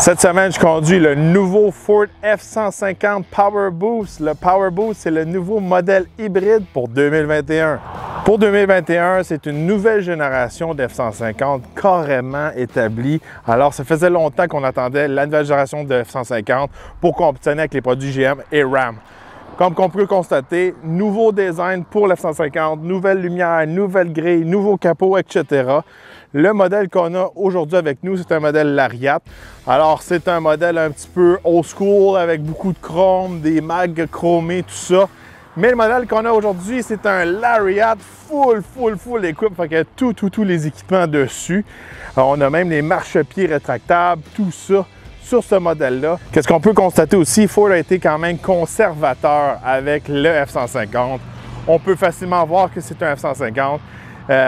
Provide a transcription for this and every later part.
Cette semaine, je conduis le nouveau Ford F-150 Power Boost. Le Power Boost, c'est le nouveau modèle hybride pour 2021. Pour 2021, c'est une nouvelle génération d'F-150 carrément établie. Alors, ça faisait longtemps qu'on attendait la nouvelle génération de F-150 pour compétitionner avec les produits GM et Ram. Comme on peut constater, nouveau design pour l'F-150, nouvelle lumière, nouvelle grille, nouveau capot, etc. Le modèle qu'on a aujourd'hui avec nous, c'est un modèle Lariat. Alors, c'est un modèle un petit peu old school avec beaucoup de chrome, des mags chromés, tout ça. Mais le modèle qu'on a aujourd'hui, c'est un Lariat full équipe, fait que tous les équipements dessus. Alors, on a même les marchepieds rétractables, tout ça sur ce modèle-là. Qu'est-ce qu'on peut constater aussi? Ford a été quand même conservateur avec le F-150. On peut facilement voir que c'est un F-150.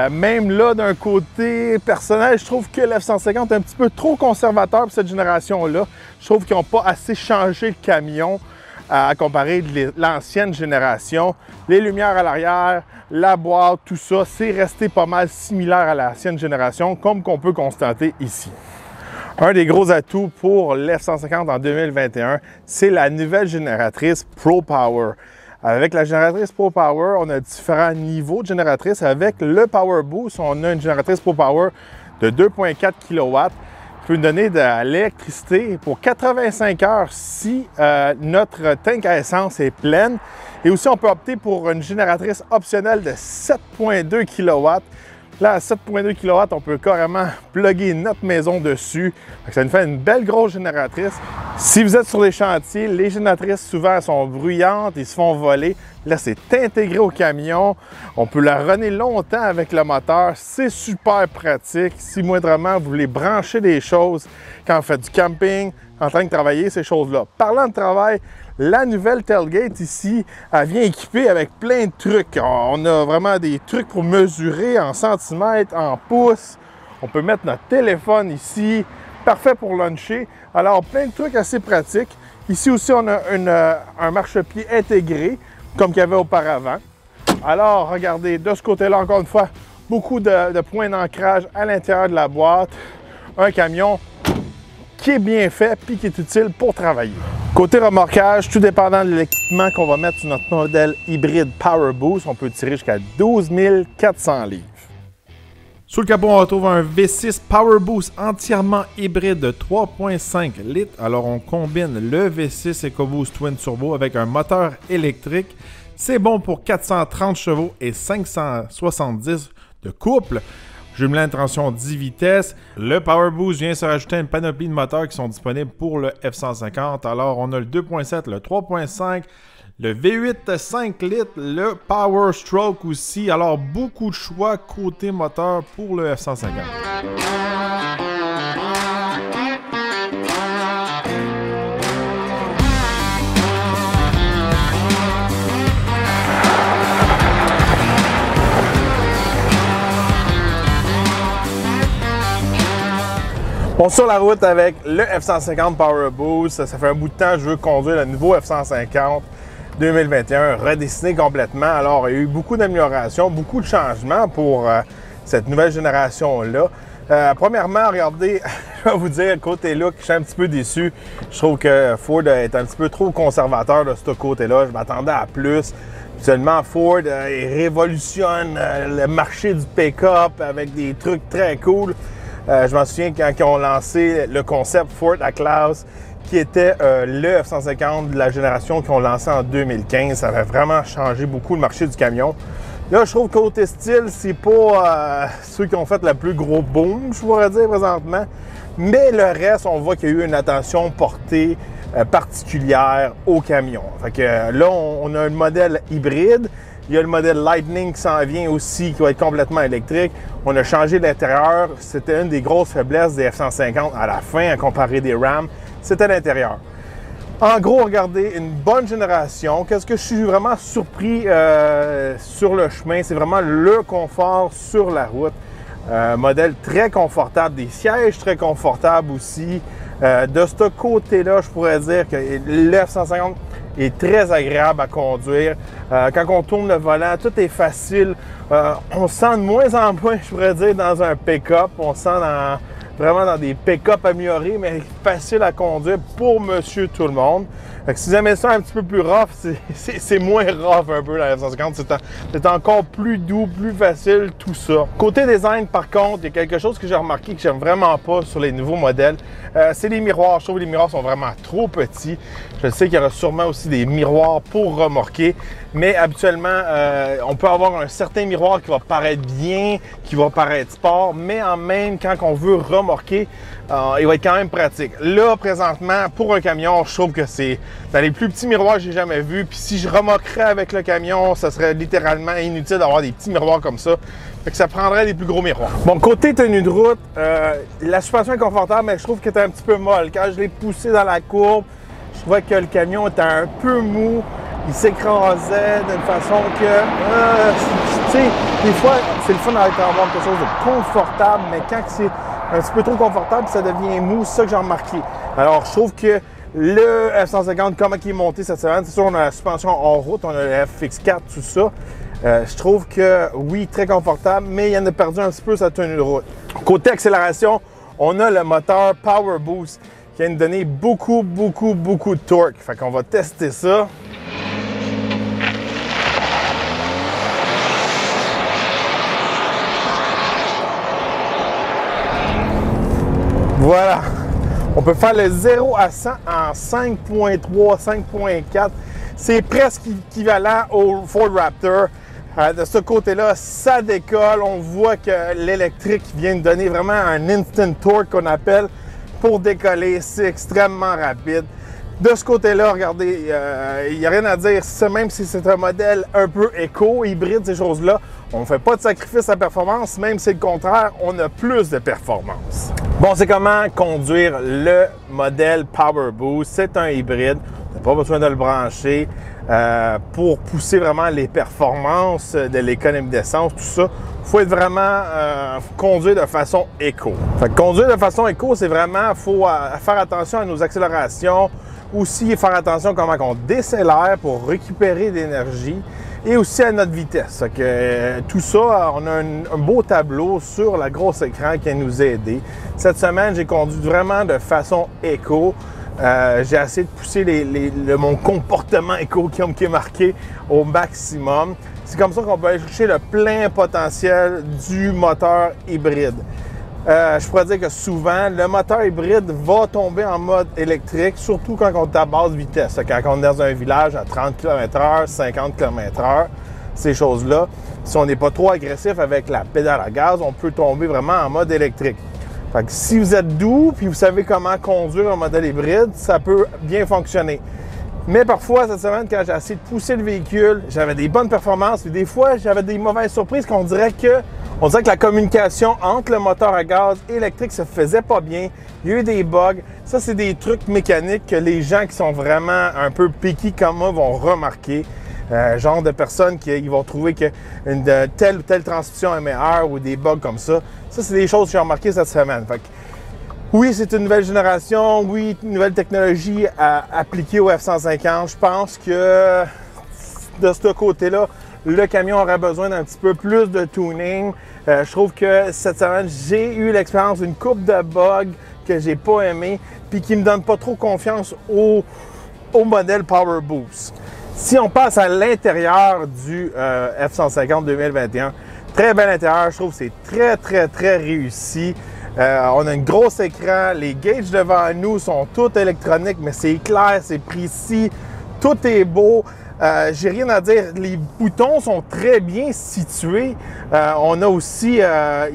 Même là, d'un côté personnel, je trouve que le F-150 est un petit peu trop conservateur pour cette génération-là. Je trouve qu'ils n'ont pas assez changé le camion à comparer de l'ancienne génération. Les lumières à l'arrière, la boîte, tout ça, c'est resté pas mal similaire à l'ancienne génération, comme qu'on peut constater ici. Un des gros atouts pour l'F-150 en 2021, c'est la nouvelle génératrice Pro Power. Avec la génératrice Pro Power, on a différents niveaux de génératrice. Avec le Power Boost, on a une génératrice Pro Power de 2,4 kW qui peut nous donner de l'électricité pour 85 heures si notre tank à essence est pleine. Et aussi, on peut opter pour une génératrice optionnelle de 7,2 kW. Là, à 7,2 kW, on peut carrément plugger notre maison dessus. Ça nous fait une belle grosse génératrice. Si vous êtes sur les chantiers, les génératrices souvent sont bruyantes, ils se font voler. Là, c'est intégré au camion. On peut la runner longtemps avec le moteur. C'est super pratique. Si moindrement vous voulez brancher des choses quand vous faites du camping, en train de travailler, ces choses-là. Parlant de travail, la nouvelle tailgate ici, elle vient équipée avec plein de trucs. On a vraiment des trucs pour mesurer en centimètres, en pouces. On peut mettre notre téléphone ici. Parfait pour luncher. Alors, plein de trucs assez pratiques. Ici aussi, on a un marchepied intégré, comme qu'il y avait auparavant. Alors, regardez, de ce côté-là, encore une fois, beaucoup de points d'ancrage à l'intérieur de la boîte. Un camion qui est bien fait puis qui est utile pour travailler. Côté remorquage, tout dépendant de l'équipement qu'on va mettre sur notre modèle hybride Power Boost, on peut tirer jusqu'à 12 400 livres. Sous le capot, on retrouve un V6 Power Boost entièrement hybride de 3,5 litres. Alors, on combine le V6 EcoBoost Twin Turbo avec un moteur électrique. C'est bon pour 430 chevaux et 570 de couple. Jumelin de transmission 10 vitesses. Le Power Boost vient se rajouter à une panoplie de moteurs qui sont disponibles pour le F-150. Alors, on a le 2.7, le 3.5, le V8 5 litres, le Power Stroke aussi. Alors, beaucoup de choix côté moteur pour le F-150. On est sur la route avec le F-150 Power Boost. Ça fait un bout de temps que je veux conduire le nouveau F-150 2021 redessiné complètement. Alors, il y a eu beaucoup d'améliorations, beaucoup de changements pour cette nouvelle génération-là. Premièrement, regardez, je vais vous dire, côté look, je suis un petit peu déçu. Je trouve que Ford est un petit peu trop conservateur de ce côté-là. Je m'attendais à plus. Seulement, Ford il révolutionne le marché du pick-up avec des trucs très cool. Je m'en souviens quand ils ont lancé le concept Ford A-Class, qui était le F-150 de la génération qu'ils ont lancé en 2015. Ça avait vraiment changé beaucoup le marché du camion. Là, je trouve que côté style, c'est pas ceux qui ont fait le plus gros boom, je pourrais dire présentement. Mais le reste, on voit qu'il y a eu une attention portée particulière au camion. Fait que là, on a un modèle hybride. Il y a le modèle Lightning qui s'en vient aussi, qui va être complètement électrique. On a changé l'intérieur. C'était une des grosses faiblesses des F-150 à la fin, à comparer des Ram. C'était l'intérieur. En gros, regardez, une bonne génération. Qu'est-ce que je suis vraiment surpris sur le chemin? C'est vraiment le confort sur la route. Modèle très confortable, des sièges très confortables aussi. De ce côté-là, je pourrais dire que le F-150 est très agréable à conduire. Quand on tourne le volant, tout est facile. On se sent de moins en moins, je pourrais dire, dans un pick-up. On se sent vraiment dans des pick-up améliorés, mais facile à conduire pour monsieur tout le monde. Fait que si vous aimez ça un petit peu plus rough, c'est moins rough un peu la F-150. C'est encore plus doux, plus facile, tout ça. Côté design, par contre, il y a quelque chose que j'ai remarqué que j'aime vraiment pas sur les nouveaux modèles. C'est les miroirs. Je trouve que les miroirs sont vraiment trop petits. Je sais qu'il y aura sûrement aussi des miroirs pour remorquer, mais habituellement, on peut avoir un certain miroir qui va paraître bien, qui va paraître sport, mais en même, quand on veut remorquer, il va être quand même pratique. Là, présentement, pour un camion, je trouve que c'est dans les plus petits miroirs que j'ai jamais vus. Puis si je remorquerais avec le camion, ça serait littéralement inutile d'avoir des petits miroirs comme ça. Fait que ça prendrait des plus gros miroirs. Bon, côté tenue de route, la suspension est confortable, mais je trouve qu'elle est un petit peu molle. Quand je l'ai poussé dans la courbe, je trouvais que le camion était un peu mou. Il s'écrasait d'une façon que, tu sais, des fois, c'est le fun d'avoir quelque chose de confortable, mais quand c'est un petit peu trop confortable, ça devient mou. C'est ça que j'ai remarqué. Alors, je trouve que le F-150, comment il est monté cette semaine, c'est sûr, on a la suspension hors route, on a le FX4, tout ça. Je trouve que, oui, très confortable, mais il en a perdu un petit peu sa tenue de route. Côté accélération, on a le moteur Power Boost qui vient de donner beaucoup de torque. Fait qu'on va tester ça. Voilà, on peut faire le 0 à 100 en 5.3, 5.4. C'est presque équivalent au Ford Raptor. De ce côté-là, ça décolle. On voit que l'électrique vient de donner vraiment un instant torque qu'on appelle pour décoller. C'est extrêmement rapide. De ce côté-là, regardez, il n'y a rien à dire. Même si c'est un modèle un peu éco, hybride, ces choses-là, on ne fait pas de sacrifice à performance. Même si c'est le contraire, on a plus de performance. Bon, c'est comment conduire le modèle Power Boost. C'est un hybride. On n'a pas besoin de le brancher pour pousser vraiment les performances de l'économie d'essence, tout ça. Il faut être vraiment conduire de façon éco. Fait que conduire de façon éco, c'est vraiment, il faut faire attention à nos accélérations, aussi faire attention à comment on décélère pour récupérer de l'énergie et aussi à notre vitesse. Fait que, tout ça, on a un beau tableau sur la grosse écran qui nous a aidé. Cette semaine, j'ai conduit vraiment de façon éco. J'ai essayé de pousser mon comportement éco qui est marqué au maximum. C'est comme ça qu'on peut aller chercher le plein potentiel du moteur hybride. Je pourrais dire que souvent, le moteur hybride va tomber en mode électrique, surtout quand on est à basse vitesse. Quand on est dans un village à 30 km/h, 50 km/h, ces choses-là. Si on n'est pas trop agressif avec la pédale à gaz, on peut tomber vraiment en mode électrique. Fait que si vous êtes doux puis vous savez comment conduire un modèle hybride, ça peut bien fonctionner. Mais parfois, cette semaine, quand j'ai essayé de pousser le véhicule, j'avais des bonnes performances, mais des fois, j'avais des mauvaises surprises qu'on dirait que la communication entre le moteur à gaz et électrique se faisait pas bien. Il y a eu des bugs. Ça, c'est des trucs mécaniques que les gens qui sont vraiment un peu picky comme moi vont remarquer. Genre de personnes qui vont trouver que telle ou telle transmission est meilleure ou des bugs comme ça. Ça, c'est des choses que j'ai remarquées cette semaine. Fait que, oui, c'est une nouvelle génération. Oui, une nouvelle technologie à appliquer au F-150. Je pense que de ce côté-là, le camion aurait besoin d'un petit peu plus de tuning. Je trouve que cette semaine, j'ai eu l'expérience d'une couple de bugs que j'ai pas aimé puis qui me donnent pas trop confiance au modèle Power Boost. Si on passe à l'intérieur du F-150 2021, très bel intérieur, je trouve que c'est très réussi. On a un gros écran, les gauges devant nous sont tous électroniques, mais c'est clair, c'est précis, tout est beau. J'ai rien à dire, les boutons sont très bien situés. On a aussi,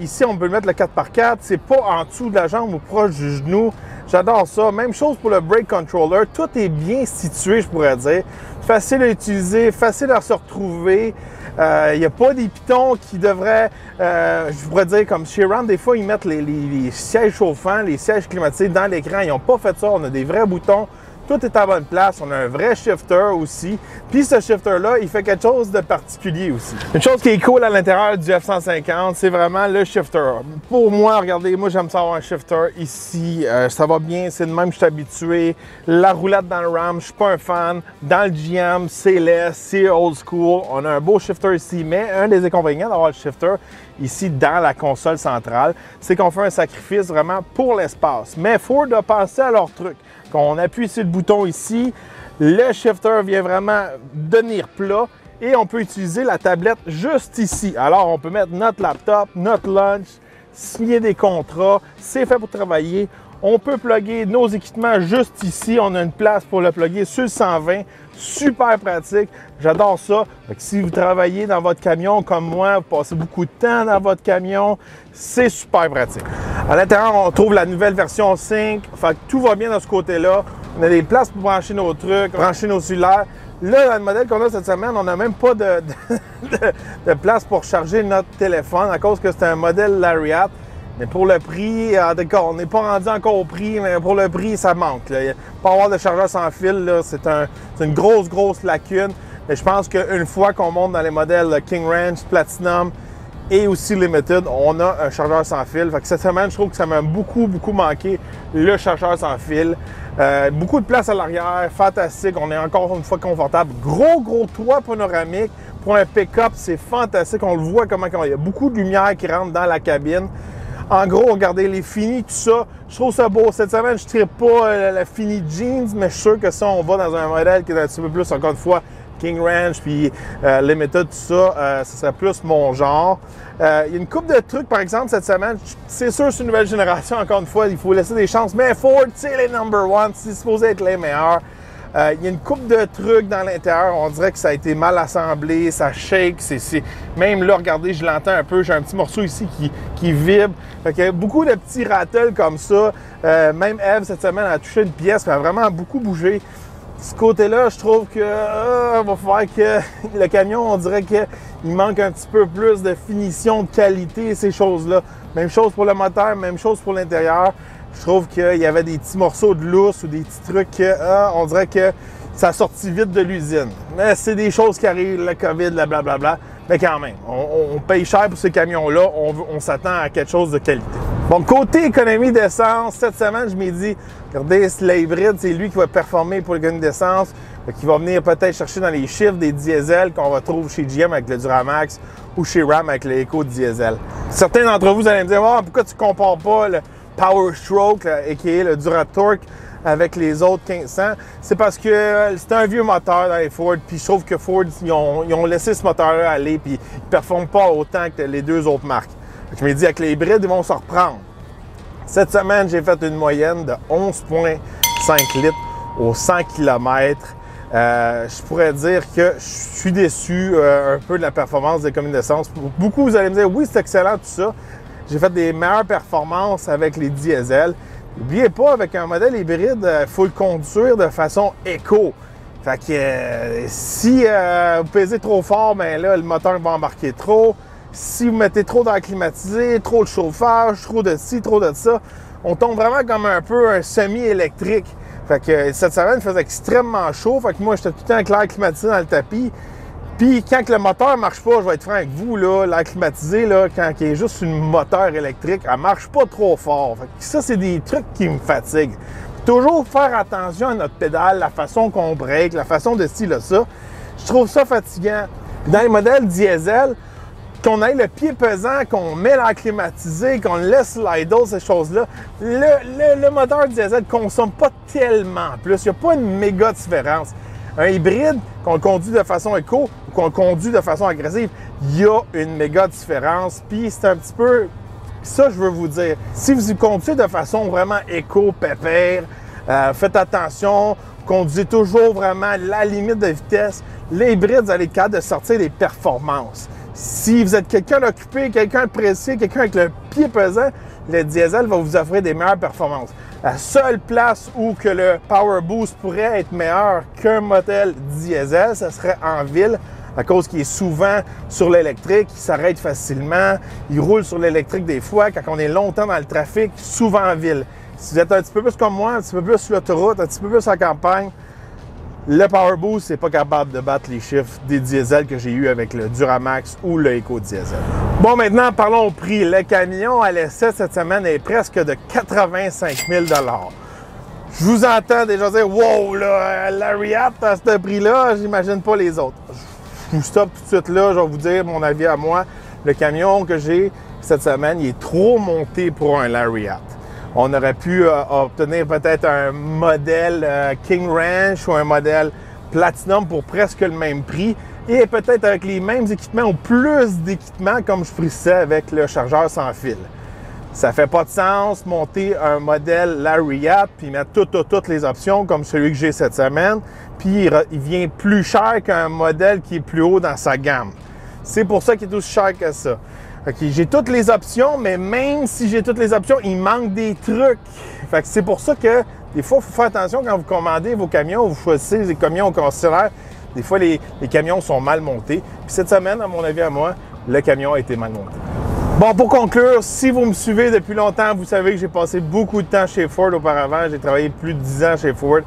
ici on peut mettre le 4x4, c'est pas en dessous de la jambe ou proche du genou. J'adore ça. Même chose pour le brake controller. Tout est bien situé, je pourrais dire. Facile à utiliser, facile à se retrouver. Il n'y a pas des pitons qui devraient, je pourrais dire, comme chez Ram, des fois, ils mettent les sièges chauffants, les sièges climatisés dans l'écran. Ils n'ont pas fait ça. On a des vrais boutons. Tout est à bonne place. On a un vrai shifter aussi. Puis ce shifter-là, il fait quelque chose de particulier aussi. Une chose qui est cool à l'intérieur du F-150, c'est vraiment le shifter. Pour moi, regardez, moi j'aime ça avoir un shifter ici. Ça va bien, c'est de même que je suis habitué. La roulette dans le Ram, je suis pas un fan. Dans le GM, c'est laid, c'est old school. On a un beau shifter ici, mais un des inconvénients d'avoir le shifter ici dans la console centrale, c'est qu'on fait un sacrifice vraiment pour l'espace. Mais Ford a pensé à leur truc. Quand on appuie sur le bouton ici, le shifter vient vraiment devenir plat et on peut utiliser la tablette juste ici. Alors, on peut mettre notre laptop, notre lunch, signer des contrats, c'est fait pour travailler. On peut plugger nos équipements juste ici. On a une place pour le plugger sur le 120. Super pratique. J'adore ça. Donc, si vous travaillez dans votre camion comme moi, vous passez beaucoup de temps dans votre camion, c'est super pratique. À l'intérieur, on trouve la nouvelle version 5. Fait que tout va bien de ce côté-là. On a des places pour brancher nos trucs, brancher nos cellulaires. Là, dans le modèle qu'on a cette semaine, on n'a même pas de place pour charger notre téléphone à cause que c'est un modèle Lariat. Mais pour le prix, d'accord, on n'est pas rendu encore au prix, mais pour le prix, ça manque. Là. Pas avoir de chargeur sans fil, c'est une grosse lacune. Mais je pense qu'une fois qu'on monte dans les modèles King Ranch, Platinum et aussi Limited, on a un chargeur sans fil. Fait que cette semaine, je trouve que ça m'a beaucoup manqué, le chargeur sans fil. Beaucoup de place à l'arrière, fantastique. On est encore une fois confortable. Gros toit panoramique. Pour un pick-up, c'est fantastique. On le voit comment il y a beaucoup de lumière qui rentre dans la cabine. En gros, regardez les finis, tout ça. Je trouve ça beau. Cette semaine, je ne tire pas la fini jeans, mais je suis sûr que ça, on va dans un modèle qui est un petit peu plus, encore une fois, King Ranch, puis Limited, tout ça. Ce serait plus mon genre. Il y a une couple de trucs, par exemple, cette semaine. C'est sûr, c'est une nouvelle génération, encore une fois. Il faut laisser des chances. Mais Ford, c'est les number one. C'est supposé être les meilleurs. Il y a une couple de trucs dans l'intérieur. On dirait que ça a été mal assemblé, ça shake. Même là, regardez, je l'entends un peu. J'ai un petit morceau ici qui vibre. Fait qu'il y a beaucoup de petits rattles comme ça. Même Eve, cette semaine, a touché une pièce, elle a vraiment beaucoup bougé. Ce côté-là, je trouve que va falloir que le camion, on dirait qu'il manque un petit peu plus de finition, de qualité, ces choses-là. Même chose pour le moteur, même chose pour l'intérieur. Je trouve qu'il y avait des petits morceaux de lousse ou des petits trucs on dirait que ça a sorti vite de l'usine. Mais c'est des choses qui arrivent, le COVID, la blablabla. Mais quand même, on paye cher pour ces camions-là, on s'attend à quelque chose de qualité. Bon, côté économie d'essence, cette semaine, je m'ai dit, regardez, l'hybride, c'est lui qui va performer pour l'économie d'essence, qui va venir peut-être chercher dans les chiffres des diesels qu'on retrouve chez GM avec le Duramax ou chez Ram avec le Eco Diesel. Certains d'entre vous allez me dire, oh, pourquoi tu ne compares pas le Power Stroke, qui est le Duratorque, avec les autres 1500, c'est parce que c'est un vieux moteur dans les Ford, puis je trouve que Ford, ils ont laissé ce moteur-là aller, puis ils ne performent pas autant que les deux autres marques. Je me dis, avec les hybrides, ils vont se reprendre. Cette semaine, j'ai fait une moyenne de 11,5 litres aux 100 km. Je pourrais dire que je suis déçu un peu de la performance des communes d'essence. Beaucoup, vous allez me dire, oui, c'est excellent tout ça. J'ai fait des meilleures performances avec les diesels. N'oubliez pas, avec un modèle hybride, il faut le conduire de façon éco. Fait que si vous pesez trop fort, ben là, le moteur va embarquer trop. Si vous mettez trop dans le climatisé, trop de chauffage, trop de ci, trop de ça, on tombe vraiment comme un peu un semi-électrique. Fait que cette semaine, il faisait extrêmement chaud. Fait que moi, j'étais tout le temps avec l'air climatisé dans le tapis. Puis quand le moteur ne marche pas, je vais être franc avec vous, l'air climatisé, là, quand il est juste une moteur électrique, elle ne marche pas trop fort. Fait que ça, c'est des trucs qui me fatiguent. Toujours faire attention à notre pédale, la façon qu'on break, la façon de ci, là, ça. Je trouve ça fatigant. Dans les modèles diesel, qu'on ait le pied pesant, qu'on met l'air climatisé, qu'on laisse l'idle, ces choses-là, le moteur diesel ne consomme pas tellement plus. Il n'y a pas une méga différence. Un hybride, qu'on le conduit de façon éco ou qu'on le conduit de façon agressive, il y a une méga différence. Puis c'est un petit peu ça, je veux vous dire. Si vous conduisez de façon vraiment éco, pépère, faites attention, conduisez toujours vraiment la limite de vitesse. Les hybrides, vous allez être capable de sortir des performances. Si vous êtes quelqu'un d'occupé, quelqu'un de pressé, quelqu'un avec le pied pesant, le diesel va vous offrir des meilleures performances. La seule place où que le Power Boost pourrait être meilleur qu'un modèle diesel, ce serait en ville, à cause qu'il est souvent sur l'électrique, il s'arrête facilement, il roule sur l'électrique des fois, quand on est longtemps dans le trafic, souvent en ville. Si vous êtes un petit peu plus comme moi, un petit peu plus sur l'autoroute, un petit peu plus en campagne, le Power Boost n'est pas capable de battre les chiffres des diesels que j'ai eu avec le Duramax ou le EcoDiesel. Bon, maintenant, parlons au prix. Le camion à l'essai cette semaine est presque de 85 000 $. Je vous entends déjà dire « Wow, là, Lariat à ce prix-là, j'imagine pas les autres. » Je vous stoppe tout de suite là, je vais vous dire mon avis à moi. Le camion que j'ai cette semaine, il est trop monté pour un Lariat. On aurait pu obtenir peut-être un modèle King Ranch ou un modèle Platinum pour presque le même prix et peut-être avec les mêmes équipements ou plus d'équipements comme je ferais avec le chargeur sans fil. Ça fait pas de sens monter un modèle Lariat puis mettre toutes les options comme celui que j'ai cette semaine, puis il vient plus cher qu'un modèle qui est plus haut dans sa gamme. C'est pour ça qu'il est aussi cher que ça. OK, j'ai toutes les options, mais même si j'ai toutes les options, il manque des trucs. Fait que c'est pour ça que des fois, il faut faire attention quand vous commandez vos camions, vous choisissez les camions au concessionnaire. Des fois, les camions sont mal montés. Puis cette semaine, à mon avis, à moi, le camion a été mal monté. Bon, pour conclure, si vous me suivez depuis longtemps, vous savez que j'ai passé beaucoup de temps chez Ford auparavant. J'ai travaillé plus de 10 ans chez Ford.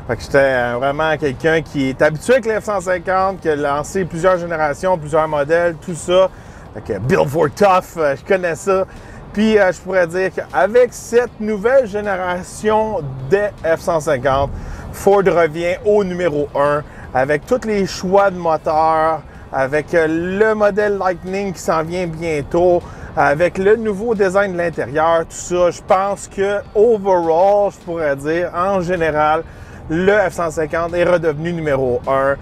Fait que j'étais vraiment quelqu'un qui est habitué avec les F-150, qui a lancé plusieurs générations, plusieurs modèles, tout ça. Fait que Build for Tough, je connais ça. Puis je pourrais dire qu'avec cette nouvelle génération des F-150, Ford revient au numéro 1 avec tous les choix de moteurs, avec le modèle Lightning qui s'en vient bientôt, avec le nouveau design de l'intérieur, tout ça. Je pense que overall, je pourrais dire, en général, le F-150 est redevenu numéro 1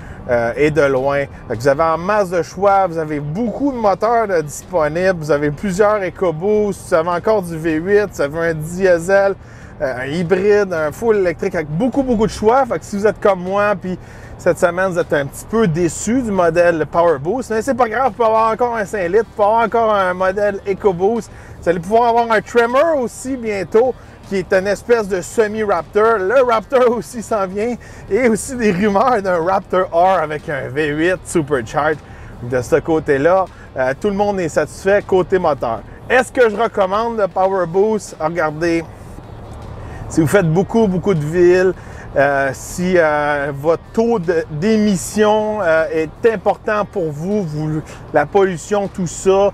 et de loin. Vous avez en masse de choix, vous avez beaucoup de moteurs disponibles, vous avez plusieurs EcoBoost, vous avez encore du V8, vous avez un diesel, un hybride, un full électrique avec beaucoup de choix. Fait que si vous êtes comme moi, puis cette semaine, vous êtes un petit peu déçu du modèle Power Boost, mais c'est pas grave, vous pouvez avoir encore un 5 litres, vous pouvez avoir encore un modèle EcoBoost. Vous allez pouvoir avoir un Tremor aussi bientôt, qui est une espèce de semi-Raptor. Le Raptor aussi s'en vient. Et aussi des rumeurs d'un Raptor R avec un V8 Supercharged. De ce côté-là, tout le monde est satisfait côté moteur. Est-ce que je recommande le Power Boost? Regardez, si vous faites beaucoup de villes, si votre taux d'émission est important pour vous, la pollution, tout ça,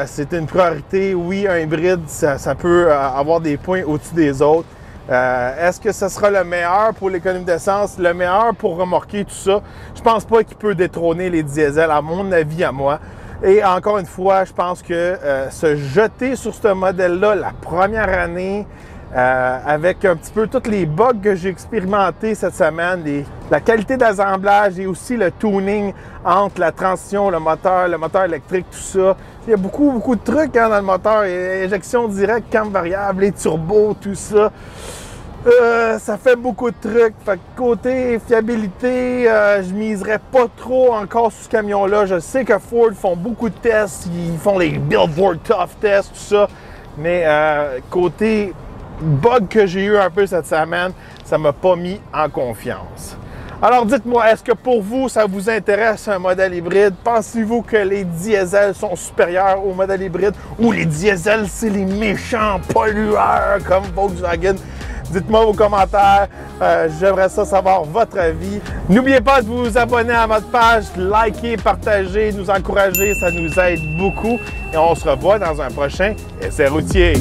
c'est une priorité. Oui, un hybride, ça peut avoir des points au-dessus des autres. Est-ce que ce sera le meilleur pour l'économie d'essence, le meilleur pour remorquer tout ça? Je pense pas qu'il peut détrôner les diesels, à mon avis, à moi. Et encore une fois, je pense que se jeter sur ce modèle-là la première année, avec un petit peu tous les bugs que j'ai expérimentés cette semaine, la qualité d'assemblage et aussi le tuning entre la transition, le moteur électrique, tout ça. Il y a beaucoup de trucs dans le moteur, injection directe, cam variable, les turbos, tout ça. Ça fait beaucoup de trucs. Fait que côté fiabilité, je miserais pas trop encore sur ce camion-là. Je sais que Ford font beaucoup de tests, ils font les Build for Tough tests, tout ça. Mais côté bug que j'ai eu un peu cette semaine, ça m'a pas mis en confiance. Alors dites-moi, est-ce que pour vous, ça vous intéresse un modèle hybride? Pensez-vous que les diesels sont supérieurs au modèle hybride ou les diesels, c'est les méchants pollueurs comme Volkswagen? Dites-moi vos commentaires, j'aimerais ça savoir votre avis. N'oubliez pas de vous abonner à notre page, liker, partager, nous encourager, ça nous aide beaucoup. Et on se revoit dans un prochain Essai routier.